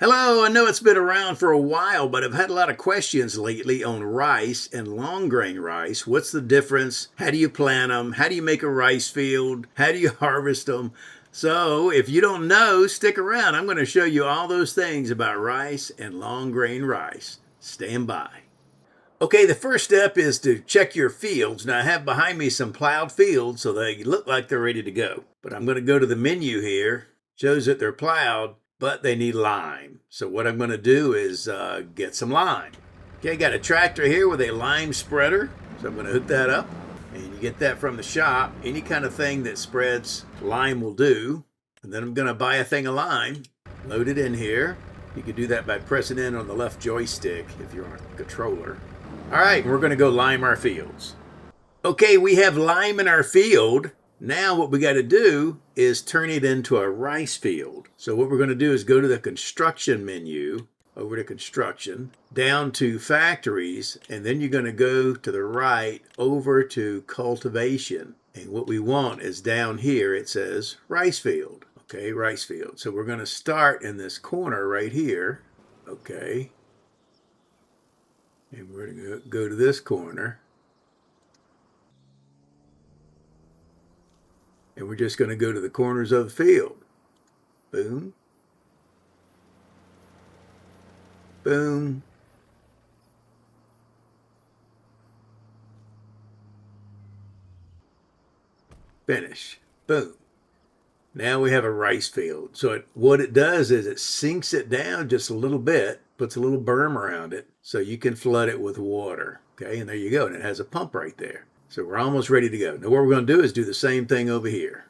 Hello, I know it's been around for a while, but I've had a lot of questions lately on rice and long grain rice. What's the difference? How do you plant them? How do you make a rice field? How do you harvest them? So, if you don't know, stick around. I'm going to show you all those things about rice and long grain rice. Stand by. Okay, the first step is to check your fields. Now, I have behind me some plowed fields, so they look like they're ready to go. But I'm going to go to the menu here. Shows that they're plowed, but they need lime. So what I'm going to do is get some lime. Okay, got a tractor here with a lime spreader. So I'm going to hook that up. And you get that from the shop. Any kind of thing that spreads lime will do. And then I'm going to buy a thing of lime, load it in here. You can do that by pressing in on the left joystick if you're on a controller. All right, we're going to go lime our fields. Okay, we have lime in our field. Now what we got to do is turn it into a rice field. So what we're going to do is go to the construction menu, over to construction, down to factories, and then you're going to go to the right over to cultivation. And what we want is down here, it says rice field. Okay, rice field. So we're going to start in this corner right here. Okay. And we're going to go to this corner. And we're just going to go to the corners of the field. Boom. Boom. Finish. Boom. Now we have a rice field. So what it does is it sinks it down just a little bit, puts a little berm around it, so you can flood it with water. Okay, and there you go. And it has a pump right there. So we're almost ready to go. Now what we're going to do is do the same thing over here.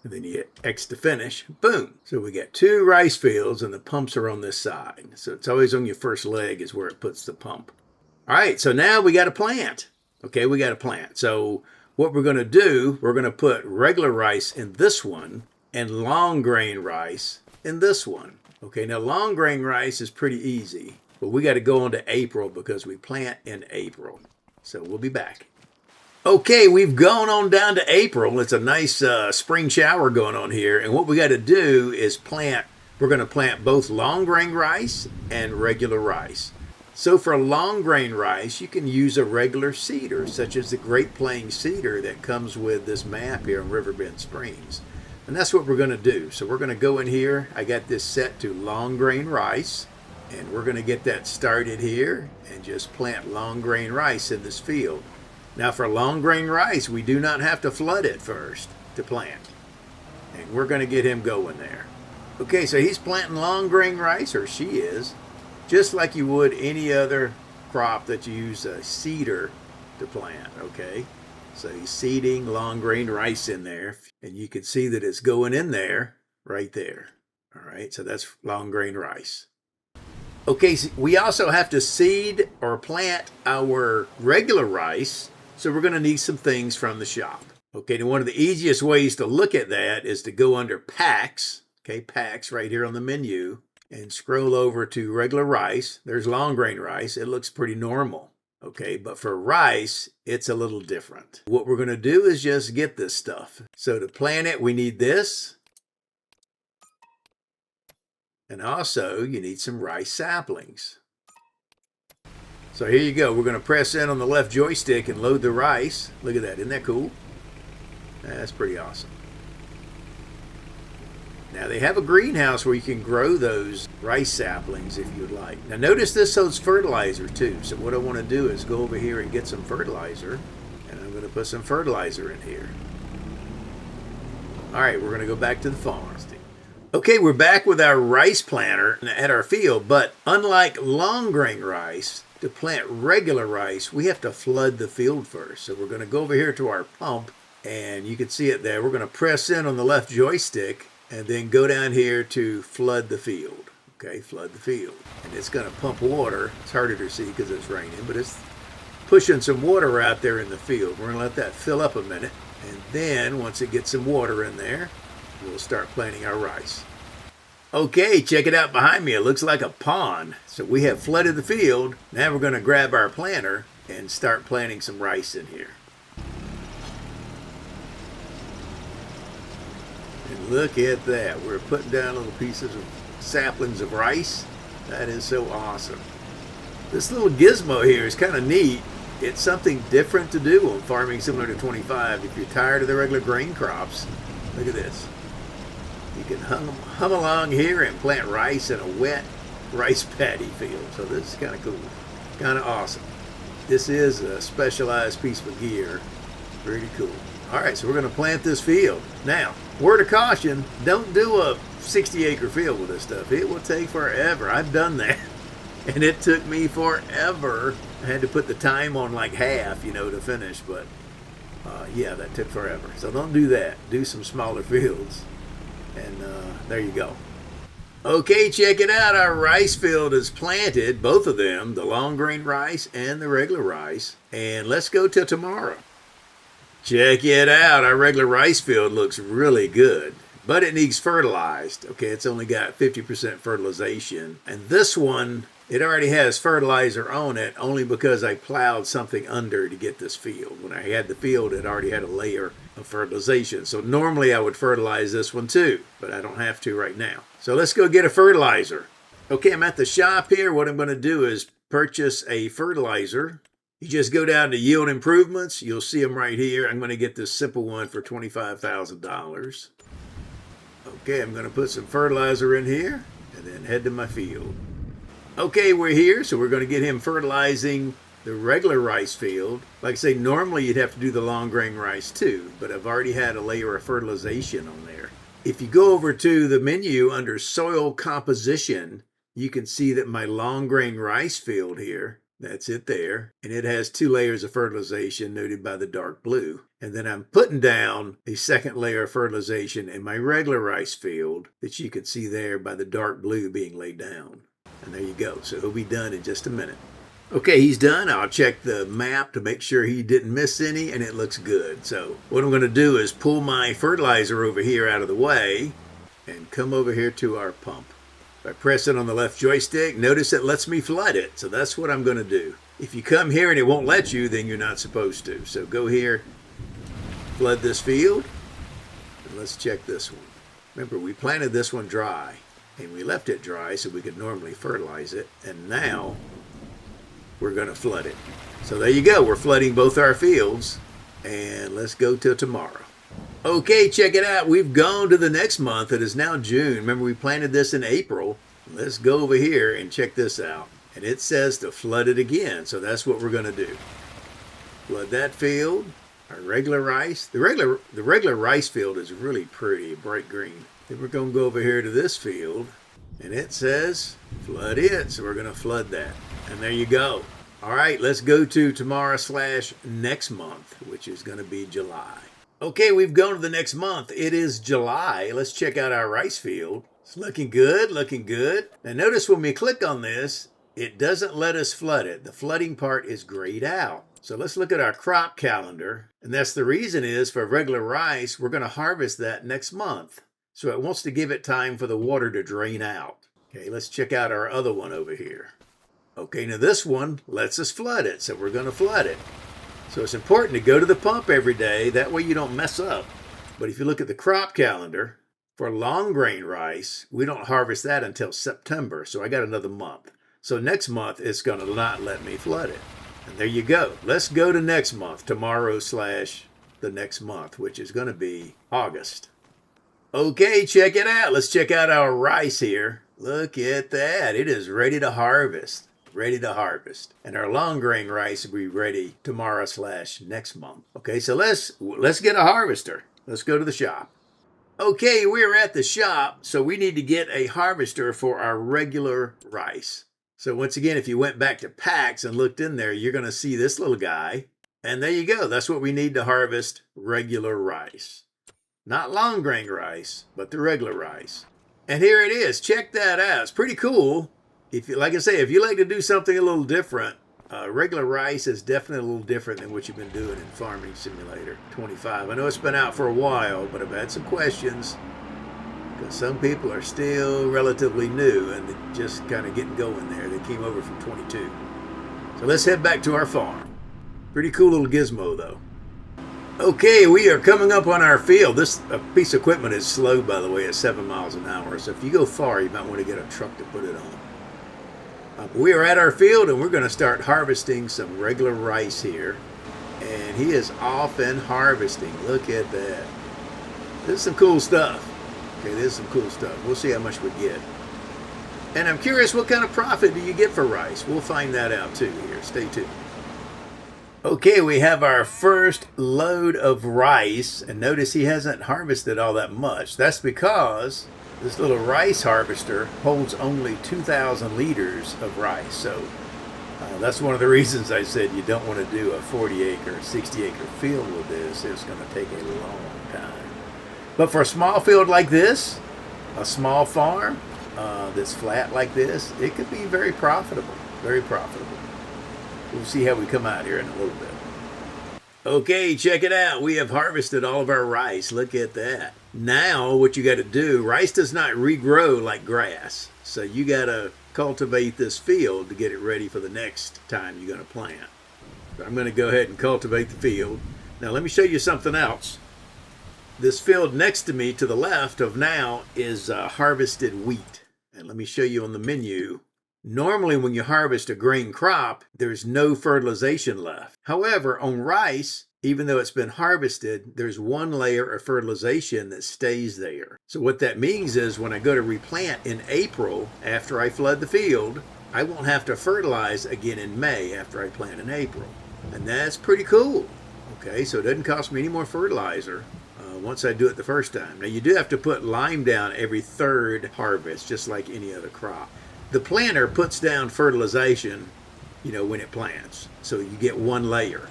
And then you hit X to finish. Boom. So we got two rice fields and the pumps are on this side. So it's always on your first leg is where it puts the pump. All right, so now we got to plant. Okay, we got to plant. So what we're going to do, we're going to put regular rice in this one and long grain rice in this one. Okay, now long grain rice is pretty easy, but we got to go on to April because we plant in April. So we'll be back. Okay, we've gone on down to April. It's a nice spring shower going on here. And what we got to do is plant, we're going to plant both long grain rice and regular rice. So for long grain rice, you can use a regular cedar, such as the Great Plains cedar that comes with this map here in Riverbend Springs. And that's what we're going to do. So we're going to go in here. I got this set to long grain rice. And we're going to get that started here and just plant long grain rice in this field. Now for long grain rice, we do not have to flood it first to plant. And we're going to get him going there. Okay, so he's planting long grain rice, or she is, just like you would any other crop that you use a seeder to plant, okay? So he's seeding long grain rice in there, and you can see that it's going in there, right there. All right, so that's long grain rice. Okay, so we also have to seed or plant our regular rice. So we're going to need some things from the shop. Okay, and one of the easiest ways to look at that is to go under packs. Okay, packs right here on the menu and scroll over to regular rice. There's long grain rice. It looks pretty normal. Okay, but for rice, it's a little different. What we're going to do is just get this stuff. So to plant it, we need this. And also, you need some rice saplings. So here you go. We're going to press in on the left joystick and load the rice. Look at that. Isn't that cool? That's pretty awesome. Now they have a greenhouse where you can grow those rice saplings if you'd like. Now notice this holds fertilizer too. So what I want to do is go over here and get some fertilizer. And I'm going to put some fertilizer in here. All right, we're going to go back to the farm. Okay, we're back with our rice planter at our field. But unlike long grain rice, to plant regular rice, we have to flood the field first. So we're going to go over here to our pump, and you can see it there. We're going to press in on the left joystick and then go down here to flood the field. Okay, flood the field. And it's going to pump water. It's harder to see because it's raining, but it's pushing some water out there in the field. We're going to let that fill up a minute. And then once it gets some water in there, we'll start planting our rice. Okay, check it out behind me. It looks like a pond. So we have flooded the field. Now we're going to grab our planter and start planting some rice in here. And look at that. We're putting down little pieces of saplings of rice. That is so awesome. This little gizmo here is kind of neat. It's something different to do on farming similar to 25. If you're tired of the regular grain crops, look at this. You can hum along here and plant rice in a wet rice paddy field. So this is kind of cool, kind of awesome. This is a specialized piece of gear. Pretty cool. All right, so we're going to plant this field. Now, word of caution, don't do a 60-acre field with this stuff. It will take forever. I've done that, and it took me forever. I had to put the time on like half, to finish, but yeah, that took forever. So don't do that. Do some smaller fields, and there you go. Okay, check it out. Our rice field is planted, both of them, the long grain rice and the regular rice, and let's go till tomorrow. Check it out. Our regular rice field looks really good, but it needs fertilized. Okay, it's only got 50% fertilization. And this one, it already has fertilizer on it only because I plowed something under to get this field. When I had the field, it already had a layer of fertilization. So normally I would fertilize this one too, but I don't have to right now. So let's go get a fertilizer. Okay, I'm at the shop here. What I'm going to do is purchase a fertilizer. You just go down to Yield Improvements. You'll see them right here. I'm going to get this simple one for $25,000. Okay, I'm going to put some fertilizer in here and then head to my field. Okay, we're here, so we're going to get him fertilizing the regular rice field. Like I say, normally you'd have to do the long grain rice too, but I've already had a layer of fertilization on there. If you go over to the menu under Soil Composition, you can see that my long grain rice field here, that's it there. And it has 2 layers of fertilization noted by the dark blue. And then I'm putting down a second layer of fertilization in my regular rice field that you can see there by the dark blue being laid down. And there you go. So he'll be done in just a minute. Okay, he's done. I'll check the map to make sure he didn't miss any, and it looks good. So what I'm going to do is pull my fertilizer over here out of the way and come over here to our pump. If I press it on the left joystick, notice it lets me flood it. So that's what I'm going to do. If you come here and it won't let you, then you're not supposed to. So go here, flood this field, and let's check this one. Remember, we planted this one dry, and we left it dry so we could normally fertilize it. And now we're going to flood it. So there you go. We're flooding both our fields, and let's go till tomorrow. Okay, check it out. We've gone to the next month. It is now June. Remember, we planted this in April. Let's go over here and check this out. And it says to flood it again. So that's what we're going to do. Flood that field. Our regular rice. The regular rice field is really pretty, bright green. Then we're going to go over here to this field. And it says flood it. So we're going to flood that. And there you go. All right, let's go to tomorrow/next month, which is going to be July. Okay, we've gone to the next month. It is July. Let's check out our rice field. It's looking good, looking good. Now notice when we click on this, it doesn't let us flood it. The flooding part is grayed out. So let's look at our crop calendar. And that's the reason is for regular rice, we're going to harvest that next month. So it wants to give it time for the water to drain out. Okay, let's check out our other one over here. Okay, now this one lets us flood it. So we're going to flood it. So it's important to go to the pump every day. That way you don't mess up. But if you look at the crop calendar, for long grain rice, we don't harvest that until September. So I got another month. So next month, it's going to not let me flood it. And there you go. Let's go to next month, tomorrow/the next month, which is going to be August. Okay, check it out. Let's check out our rice here. Look at that. It is ready to harvest. Ready to harvest. And our long grain rice will be ready tomorrow/next month. Okay, so let's get a harvester. Let's go to the shop. Okay, we're at the shop, so we need to get a harvester for our regular rice. So once again, if you went back to packs and looked in there, you're going to see this little guy. And there you go. That's what we need to harvest regular rice. Not long grain rice, but the regular rice. And here it is. Check that out. It's pretty cool. If you, like I say, if you like to do something a little different, regular rice is definitely a little different than what you've been doing in Farming Simulator 25. I know it's been out for a while, but I've had some questions. Because some people are still relatively new and they're just kind of getting going there. They came over from 22. So let's head back to our farm. Pretty cool little gizmo though. Okay, we are coming up on our field. This piece of equipment is slow, by the way, at 7 miles an hour. So if you go far, you might want to get a truck to put it on. We are at our field and we're going to start harvesting some regular rice here. And he is off and harvesting. Look at that. This is some cool stuff. Okay, this is some cool stuff. We'll see how much we get. And I'm curious, what kind of profit do you get for rice? We'll find that out too here. Stay tuned. Okay, we have our first load of rice, and notice he hasn't harvested all that much. That's because this little rice harvester holds only 2,000 liters of rice. So that's one of the reasons I said you don't want to do a 40-acre, 60-acre field with this. It's going to take a long time. But for a small field like this, a small farm that's flat like this, it could be very profitable, very profitable. We'll see how we come out here in a little bit. Okay, check it out. We have harvested all of our rice. Look at that. Now, what you got to do, rice does not regrow like grass. So you got to cultivate this field to get it ready for the next time you're going to plant. So I'm going to go ahead and cultivate the field. Now, let me show you something else. This field next to me to the left of now is harvested wheat. And let me show you on the menu. Normally, when you harvest a grain crop, there's no fertilization left. However, on rice, even though it's been harvested, there's one layer of fertilization that stays there. So what that means is when I go to replant in April, after I flood the field, I won't have to fertilize again in May after I plant in April. And that's pretty cool. Okay, so it doesn't cost me any more fertilizer once I do it the first time. Now, you do have to put lime down every third harvest, just like any other crop. The planter puts down fertilization, when it plants. So you get one layer.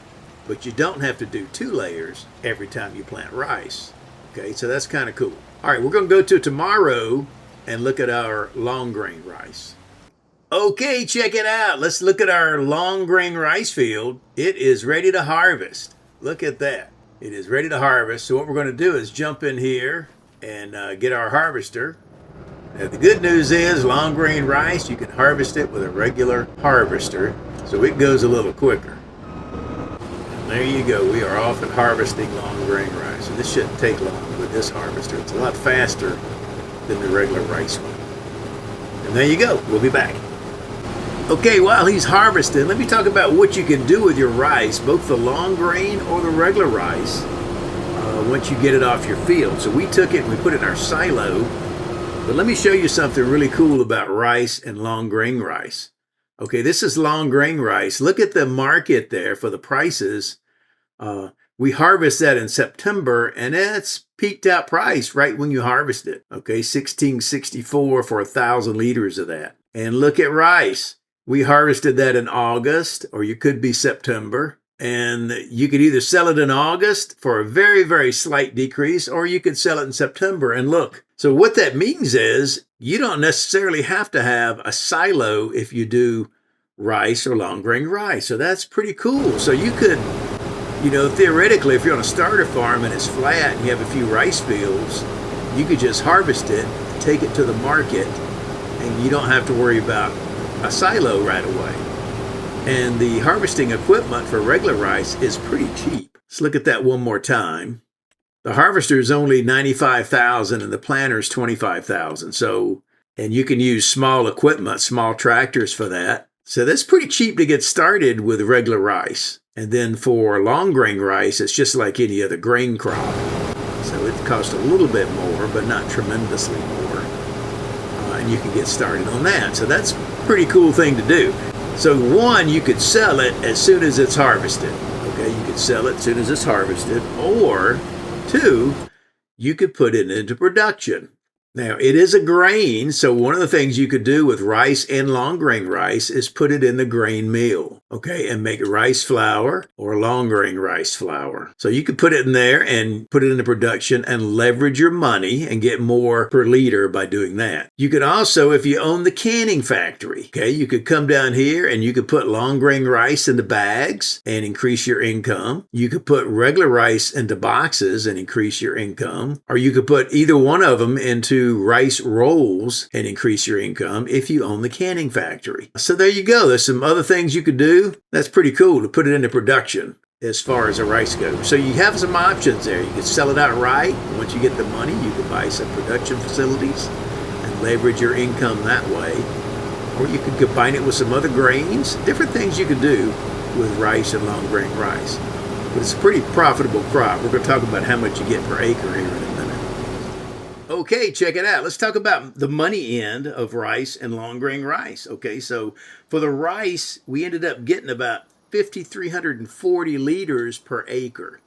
But you don't have to do 2 layers every time you plant rice. Okay, so that's kind of cool. All right, we're going to go to tomorrow and look at our long grain rice. Okay, check it out. Let's look at our long grain rice field. It is ready to harvest. Look at that. It is ready to harvest. So what we're going to do is jump in here and get our harvester. Now, the good news is long grain rice, you can harvest it with a regular harvester, so it goes a little quicker. And there you go. We are off and harvesting long grain rice. And this shouldn't take long with this harvester. It's a lot faster than the regular rice one. And there you go. We'll be back. Okay, while he's harvesting, let me talk about what you can do with your rice, both the long grain or the regular rice, once you get it off your field. So we took it and we put it in our silo. But let me show you something really cool about rice and long grain rice. Okay, this is long grain rice. Look at the market there for the prices. We harvest that in September, and it's peaked out price right when you harvest it. Okay, $16.64 for 1,000 liters of that. And look at rice. We harvested that in August, or you could be September. And you could either sell it in August for a very, very slight decrease, or you could sell it in September. And look, so what that means is you don't necessarily have to have a silo if you do rice or long grain rice. So that's pretty cool. So you could, theoretically, if you're on a starter farm and it's flat and you have a few rice fields, you could just harvest it, take it to the market, and you don't have to worry about a silo right away. And the harvesting equipment for regular rice is pretty cheap. Let's look at that one more time. The harvester is only $95,000 and the planter is $25,000. So, and you can use small equipment, small tractors for that. So that's pretty cheap to get started with regular rice. And then for long grain rice, it's just like any other grain crop. So it costs a little bit more, but not tremendously more. And you can get started on that. So that's a pretty cool thing to do. So one, you could sell it as soon as it's harvested. Okay, you could sell it as soon as it's harvested. Or two, you could put it into production. Now, it is a grain, so one of the things you could do with rice and long grain rice is put it in the grain mill, okay, and make rice flour or long grain rice flour. So you could put it in there and put it into production and leverage your money and get more per liter by doing that. You could also, if you own the canning factory, okay, you could come down here and you could put long grain rice into bags and increase your income. You could put regular rice into boxes and increase your income, or you could put either one of them into do rice rolls and increase your income if you own the canning factory. So there you go. There's some other things you could do. That's pretty cool to put it into production as far as the rice goes. So you have some options there. You can sell it outright. Once you get the money, you can buy some production facilities and leverage your income that way. Or you could combine it with some other grains. Different things you could do with rice and long grain rice. But it's a pretty profitable crop. We're going to talk about how much you get per acre here in a minute. Okay, check it out. Let's talk about the money end of rice and long grain rice. Okay, so for the rice, we ended up getting about 5,340 liters per acre.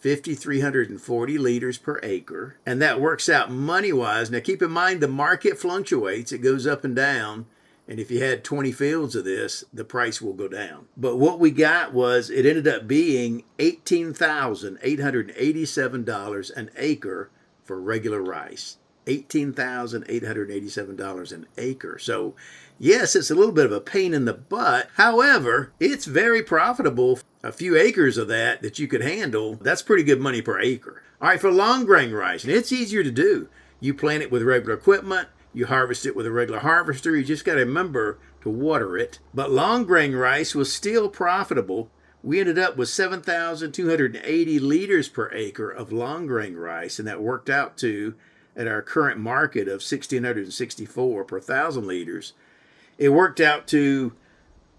5,340 liters per acre. And that works out money-wise. Now keep in mind the market fluctuates. It goes up and down. And if you had 20 fields of this, the price will go down. But what we got was it ended up being $18,887 an acre for regular rice. $18,887 an acre. So yes, it's a little bit of a pain in the butt. However, it's very profitable. A few acres of that you could handle, that's pretty good money per acre. All right, for long grain rice, and it's easier to do. You plant it with regular equipment. You harvest it with a regular harvester. You just got to remember to water it. But long grain rice was still profitable. We ended up with 7,280 liters per acre of long grain rice, and that worked out to, at our current market of 1,664 per 1,000 liters, it worked out to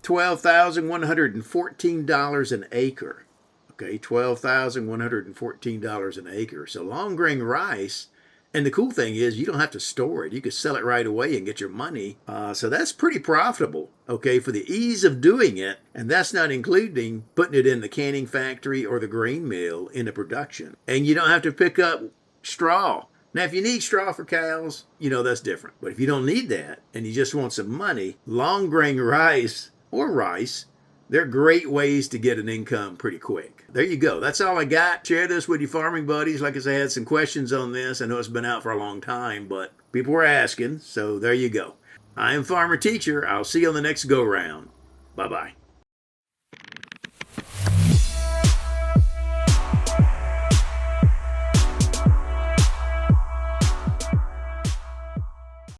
$12,114 an acre. Okay, $12,114 an acre. So long grain rice. And the cool thing is you don't have to store it. You can sell it right away and get your money. So that's pretty profitable, okay, for the ease of doing it. And that's not including putting it in the canning factory or the grain mill into production. And you don't have to pick up straw. Now, if you need straw for cows, that's different. But if you don't need that and you just want some money, long grain rice or rice, they're great ways to get an income pretty quick. There you go. That's all I got. Share this with your farming buddies. Like I said, I had some questions on this. I know it's been out for a long time, but people were asking. So there you go. I am Farmer Teacher. I'll see you on the next go-round. Bye-bye.